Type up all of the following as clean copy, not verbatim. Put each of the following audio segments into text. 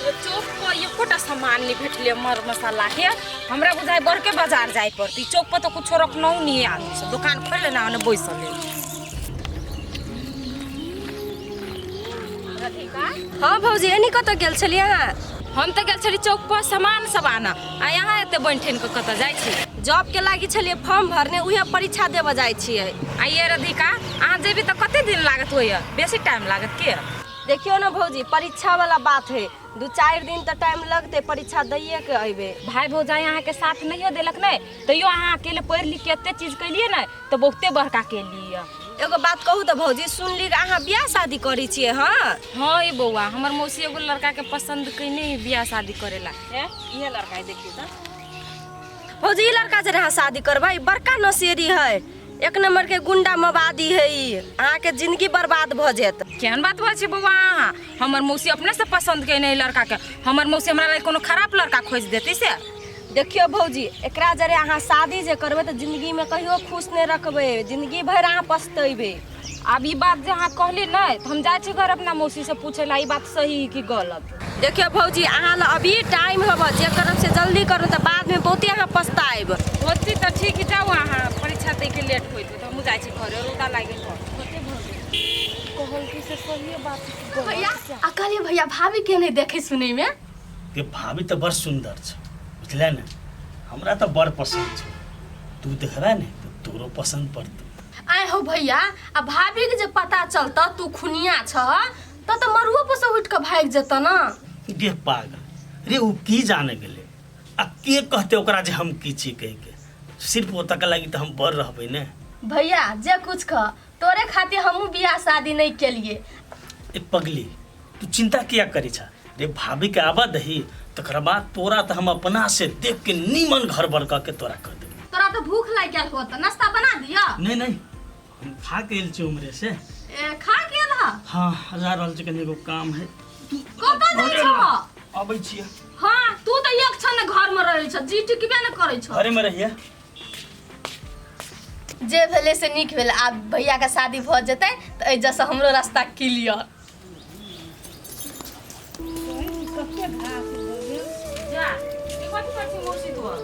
चौक पर एकोटा सामान नहीं भेटले मर मसाला है हमरा बुझाई बड़के बाजार जाए पड़ती चौक पर तो कुछ रखना नहीं आदमी से दुकान खोल लेना ओने बैसल हाँ भौजी एनी कत गेल छलिए हम तो गेल छली चौक पर सामान सब आना आ यहाँ एते बैठन के कत जाय छी जॉब के लागी छलिए फॉर्म भरने उहे परीक्षा देबे जाय छियै आ ये राधिका अहाँ जेबी तो कते दिन लागत होय बेसी टाइम लागत के देखियो ना भौजी परीक्षा वाला बात है 2-4 दिन तो टाइम लगते परीक्षा दैये के अइबे भाई भौजाई अहाँ के साथ नहीं देलक नहीं तैयो अहाँ अकेले पढ़ लिख के एते चीज कैलिए ना तो बहुते बड़का के लिए एगो बात कहू तो भौजी सुनली अहाँ बियाह शादी करी छियै हाँ हाँ ये बउआ हमर मौसी एगो लड़का के पसंद कइने बियाह शादी करेला ये लड़का है देखिए तो भौजी ई लड़का से रहा शादी करबै बड़का नशेरी है एक नंबर के गुंडा मवादी है ई अहाँ के जिंदगी बर्बाद भ जात केहन बात भ छै बउआ हमर मौसी अपने से पसंद कइने लड़का के हमर मौसी हमरा लेल कोनो खराब लड़का खोज देती से देखियो भौजी एकरा जरे अहाँ शादी जे करबै तो जिंदगी में कहियो खुश नहीं रखबै जिंदगी भर अहाँ पछतैबे अब ई बात जे अहाँ कहली नहीं तो हम जाय छी घर अपना मौसी से पूछेला ई बात सही कि गलत देखियो भौजी अहाँ ल अभी टाइम हब जे करब से जल्दी करू तो बाद में बहुते अहाँ पछताएब होती तो ठीक है जाओ अहाँ परीक्षा दे के लेट होइत तो हम जाय छी घर रोटा लागे कहल की से सही बात भैया अकलिए भैया भाभी के नहीं देखे सुने में के भाभी तो बड़ सुंदर छ बुझले ना हमरा तो बड़ पसंद छ तू देखबा ने तो तोरो पसंद पड़तो आए हो भैया आ भाभी के जे पता चलता तू खुनिया छ तो मरुआ पर से उठ के भाग जत ना गे पागल रे उ की जाने गेले आ के कहते ओकरा जे हम की छी कह के सिर्फ ओता के लागी तो हम बड़ रहबे ने भैया जे कुछ कह तोरे खातिर हमहू बियाह शादी नहीं केलिए ए पगली तू चिंता किया करी छ रे भाभी के आबा दही तकरा बाद तोरा तो हम अपना से देख के नीमन घर बर के तोरा कर दे तोरा तो भूख लग गेल हो त नाश्ता बना दिया नहीं हम खा के एल छी उमरे से खा गेल हा हां हजार रहल छै कनी एगो काम है कत जाइ छ अबै छियै हां तू तो एक क्षण घर में रहै छ जी टिकबे न करै छ घरे में रहिए जे भेले से निक भेले आब भैया के शादी भ जते त ए जैसे हमरो रास्ता क्लियर जा ई कथि कर छी मौसी तो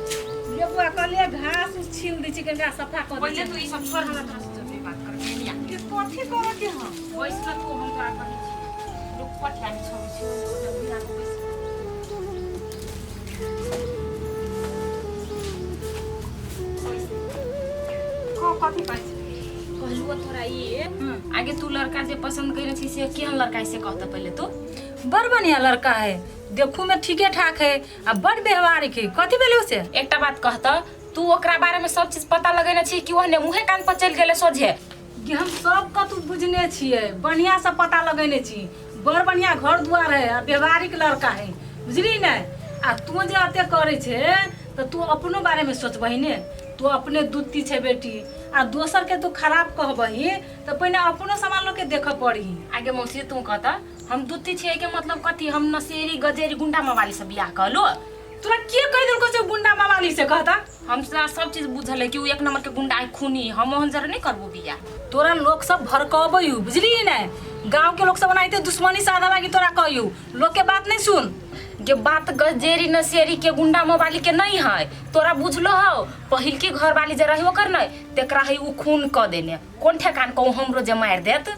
लेबुआ कले घास छील दै छी कनिका सफा कर पहिले तू ई सब छोड़ हमरा तरफ से बात कर मेलिया के कथि करे के हम वैसे तू हम तोरा कहै छी लोग पठान छोड़ छी बिना को को कथि पाछ कहलुआ तोरा ये आगे तू लड़का जे पसंद कइने छी से केहन लड़का से कहता पहिले तू बड़ बढ़िया लड़का है देखू में ठीके ठाक है आ बड़ व्यवहारिक है कथि भेलै उसे एकटा बात कहता तू ओकरा बारे में सब चीज पता लगेने छी कि ओहने मुहे कान पर चल गेले सोझे कि हम सब कतु बुझने छियै बढ़िया से पता लगेने छी बड़ बढ़िया घर दुआर है आ व्यवहारिक लड़का है बुझली ने आ तू जे अते करे छे तो तू अपनो बारे में सोचबही ने तू अपने दूती छे बेटी आ दोसर के तू खराब कहबही तो पहले अपनो सामान लोग के देख पड़ी आगे मौसी तू कहता हम दूती छिए के मतलब कथी हम नशेरी गजेरी गुंडा मवाली से बियाह कहलो तोरा के कह देलको से गुंडा मवाली से कहता हम सब चीज बुझल है कि उ एक नंबर के गुंडा है खूनी हम ओहन जरा नहीं करबो बियाह तोरा लोग सब भड़कबई बुझली ने गांव के लोग सब बनाइते दुश्मनी साधा लागी तोरा कहयू लोग के बात नहीं सुन के बात गजेरी नशेरी के गुंडा मवाली के नहीं है तोरा बुझलो हो पहिल की घर वाली जे रहियो कर नहीं तेकरा है उ खून क देने कोन ठेकान को हमरो जे मार देत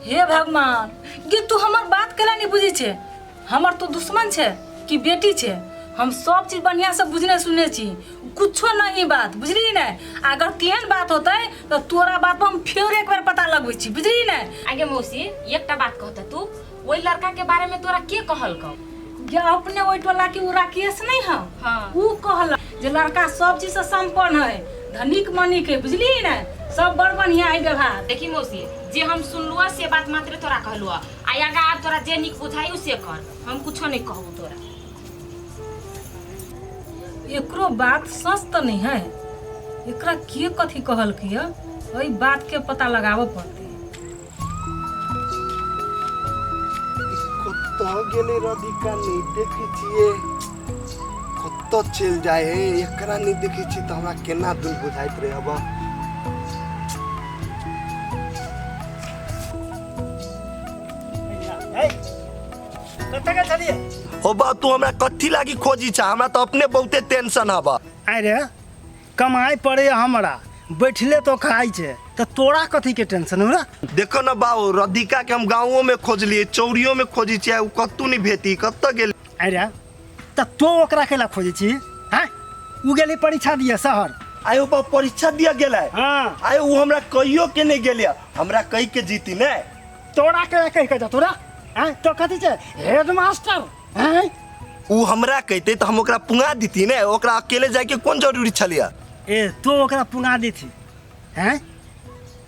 हे भगवान ये तू हमर बात केला नहीं बुझी छे हमर तो दुश्मन छे कि बेटी छे हम सब चीज बढ़िया से बुझने सुने छी कुछो नहीं बात बुझली ने अगर तेहन बात होते तो तोरा बात पर हम फिर एक बार पता लगबै छी बुझली ने आगे मौसी एकटा बात कहता तू ओई लड़का के बारे में तोरा के कहल कौ ये अपने ओइ टोला के उ राकेश नहीं है हां उ कहल जे लड़का सब चीज से संपन्न है धनिक मनिक है बुझली ने सब बड़ बढ़िया है व्यवहार देखी मौसी जे हम सुनलुआ से बात मात्र तोरा कहलुआ आगा आप तोरा जे निक बुझाई से कर हम कुछो नहीं कहू तोरा एकरो बात सच तो नहीं है एकरा के कथी कहल किया ओई बात के पता लगावे पड़ते कत गेले राधिका नहीं देखी छिए कत चल जाए एकरा नहीं देखी छी तो हमरा केना दुल बुझाइत रहे अब कत्ते के छलिए हो बा तू हमरा कथी लागी खोजी छा? हमरा तो अपने बहुते टेंशन हबा। अरे कमाई पड़े हमरा बैठले तो खाई छे तो तोरा कथी के टेंशन हो रा? देखो ना बाबू, राधिका के हम गाँवों में खोजलिए, चौरियों में खोजी छे, उ कत्तू नहीं भेटी, कत्त गेल? अरे त तो ओकरा केला खोजे छी? हैं उ गेली परीक्षा दिए शहर। आयो बा परीक्षा दिया गेला है। हाँ आयो उ हमरा कहियो के नहीं गेलिया, हमरा कही के जीती ने। तोरा के कह के जा तोरा? हैं तो कथी छे हेडमास्टर? हैं उ हमरा कहते तो हम ओकरा पुंगा दीती ने, ओकरा अकेले जाए के कौन जरूरी छलिया? ए तो ओकरा पुंगा देथी। हैं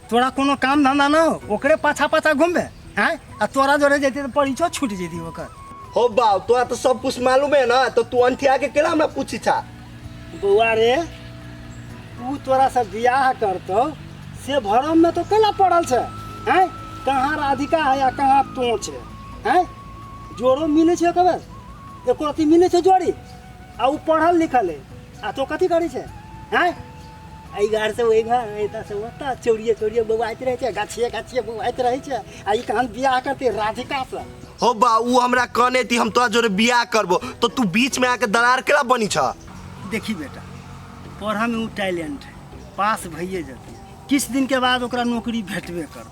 तोरा कोनो काम धंधा न हो, ओकरे पाछा पाछा घूमबे? हैं आ तोरा जोरे जेती तो परीक्षा छूट जेती ओकर। हो बा तोरा तो सब कुछ मालूम है ना, तो तू अंठिया के केला हमरा पूछी छा? बउआ रे तू तोरा से बियाह करतो से भरम में तो केला पड़ल छे? हैं कहाँ राधिका है या कहाँ तू छे? हैं जोड़ो मिले छे कबे? एको अथी मिले छे जोड़ी? आ उ पढ़ल लिखल है आ तो कथी करी छे? हैं आई घर से ओई घर एता से ओता चोरिए बउआइत रहे छे, गाछिए बउआइत रहे छे। आ ई कहाँ बियाह करते राधिका से? हो बा उ हमरा कहने थी हम तोरा जोरे बियाह करबो, तो तू बीच में आके दरार केला बनी छा? देखी बेटा पढ़ा में उ टैलेंट है, पास भइए जते, किस दिन के बाद ओकरा नौकरी भेटबे कर।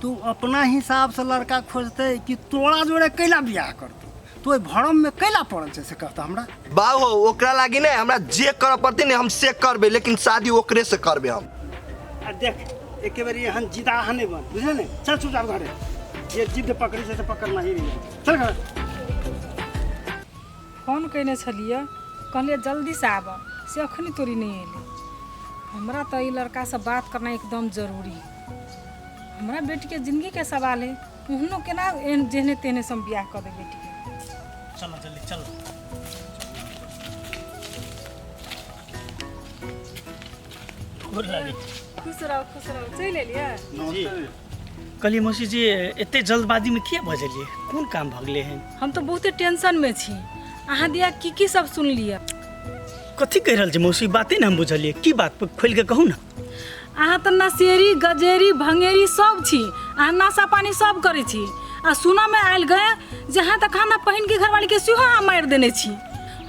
तू अपना हिसाब से लड़का खोजते कि तोरा जोड़े कैला बियाह करतो? तो भरम में कैला पड़ल छे से कहता हमरा? बाबू ओकरा लागी ने हमरा जे कर पड़ते ने हम से करबे, लेकिन शादी ओकरे से करबे हम। आ देख एके बेर यहाँ जिदा हने बन, बुझले ने? चल चुपचाप घरे, ये जिद पकड़ी से पकड़ना ही नहीं। चल घर। फोन कयने छलिए, कहलिए जल्दी से आब, से अखनी तोरी नहीं एली। हमरा तो ई लड़का से बात करना एकदम जरूरी। हमरा बेटी के जिंदगी के सवाल है, उहनो केना जेहने तेहने से हम बियाह कर दे बेटी के। चलो जल्दी चलो। खुश रहो चल एलिए। कहलिए मौसी जी एते जल्दबाजी में किया भजलिए? कौन काम भगले हैं? हम तो बहुते टेंशन में छी। अहाँ दिया की सब सुन लिया? कथी कह रहल छी मौसी? बातें ना हम बुझलिए, की बात पर खोल के कहू ना। अहाँ तो नशेरी गजेरी भंगेरी सब छी, अहाँ नशा पानी सब करे छी। आ सुना में आयल गए जहाँ तक खाना बहन के घरवाली के सेहो अहाँ मारि देने छी।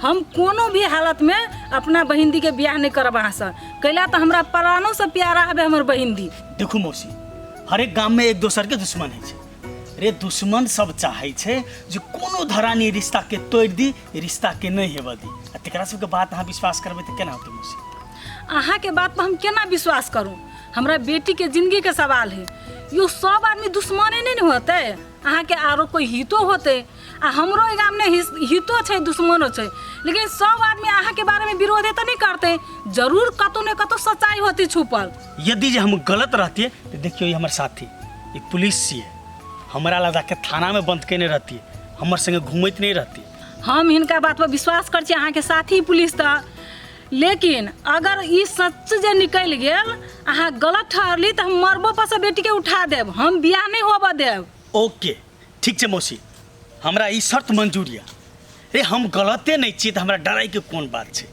हम कोनो भी हालत में अपना बहन दी के बियाह नहीं करब अहाँ से, कैला तो हमरा प्राणों से प्यारा हबे हमर बहन दी। देखू मौसी, हर एक गांव में एक दोसर के दुश्मन है छे। रे दुश्मन सब चाहे छे जे कोनो धरानी रिश्ता के तोड़ दी, रिश्ता के नहीं हेब दी। आ तेकरा सबके बात अहाँ विश्वास करबे तो केना होते मौसी? अहाँ के बात पर हम केना विश्वास करूं? हमरा बेटी के जिंदगी के सवाल है। यो सब आदमी दुश्मने नहीं होते, अहाँ के आरो कोई हितो होते। आ हमरो गाम में हितो छे दुश्मनो छे, लेकिन सब आदमी अहाँ के बारे में विरोध तो नहीं करते। जरूर कतो न कतो सच्चाई होती छुपल। यदि जे हम गलत रहती तो देखियो ये हमर साथी ये पुलिस छी, हमरा लगा के थाना में बंद केने रहती, हमर संगे घूमत नहीं रहती। हम इनका बात पर विश्वास कर छी, अहाँ के साथी पुलिस था। लेकिन अगर ई सच जे निकल गेल, अहाँ गलत ठहरली तो हम मरबो पर से बेटी के उठा देब, हम बियाह नहीं होबा देब। ओके ठीक है मौसी, हमरा ई शर्त मंजूर है। रे हम गलते नहीं छी तो हमरा डराई के कौन बात छे?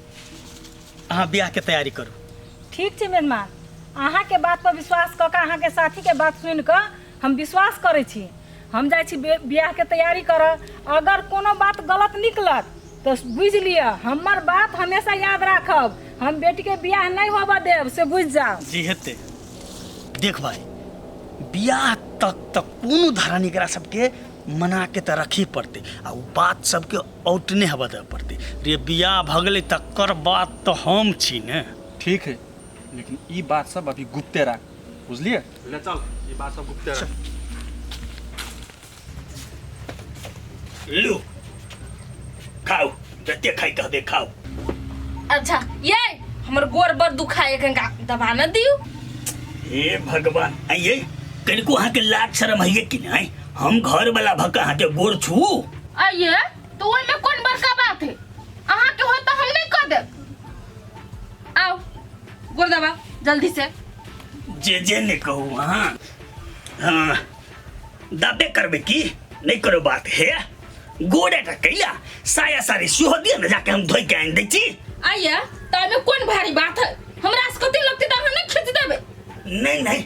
अहाँ बियाह के तैयारी करू। ठीक छै मेहमान, अहाँ के बात पर विश्वास कऽ के अहाँ के साथी के बात सुनि कऽ हम विश्वास करै छी। हम जाइ छी बियाह के तैयारी करऽ। अगर कोनो बात गलत निकलत तो बुझ लिअ, हमर बात हमेशा याद राखब। हम बेटी के बियाह नहीं होबा देब, से बुझ जाओ। जी हेते। देख भाई, बियाह तक कोनो धरानी करा सबके मना के तो रखी पड़ते, आ वो बात सबके औटने हवा दे पड़ते। रे बियाह भगले तकर बात तो हम छी ने। ठीक है, लेकिन ये बात सब अभी गुप्ते रख, बुझलिए? ले चल, ये बात सब गुप्ते रख। लो खाओ, जते खाई कह दे खाओ। अच्छा ये हमर गोर बर दुखाए कनका दबा न दियो। हे भगवान, आइए कनको अहाँ के लाज शर्म है कि नहीं? हम घर वाला भका अहाँ के गोर छू? आइए तो ओइ में कौन बड़का बात है? अहाँ के हो तो हम नहीं कर दे। आओ गोर दबा जल्दी से। जे ने कहू। हाँ दाबे करबे की नहीं करो बात है? गोड़े का कैला साया सारी सुहो दिया न, जाके हम धोई के आन दै छी। आइए तो में कौन भारी बात है? हमरा से कते लगते त हम नहीं खींच देबे। नहीं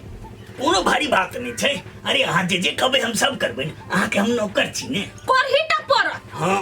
कोनो भारी बात नहीं छै। अरे अहाँ जे कहबे हम सब करबे, अहाँ के हम नौकर छी ने। करही त हाँ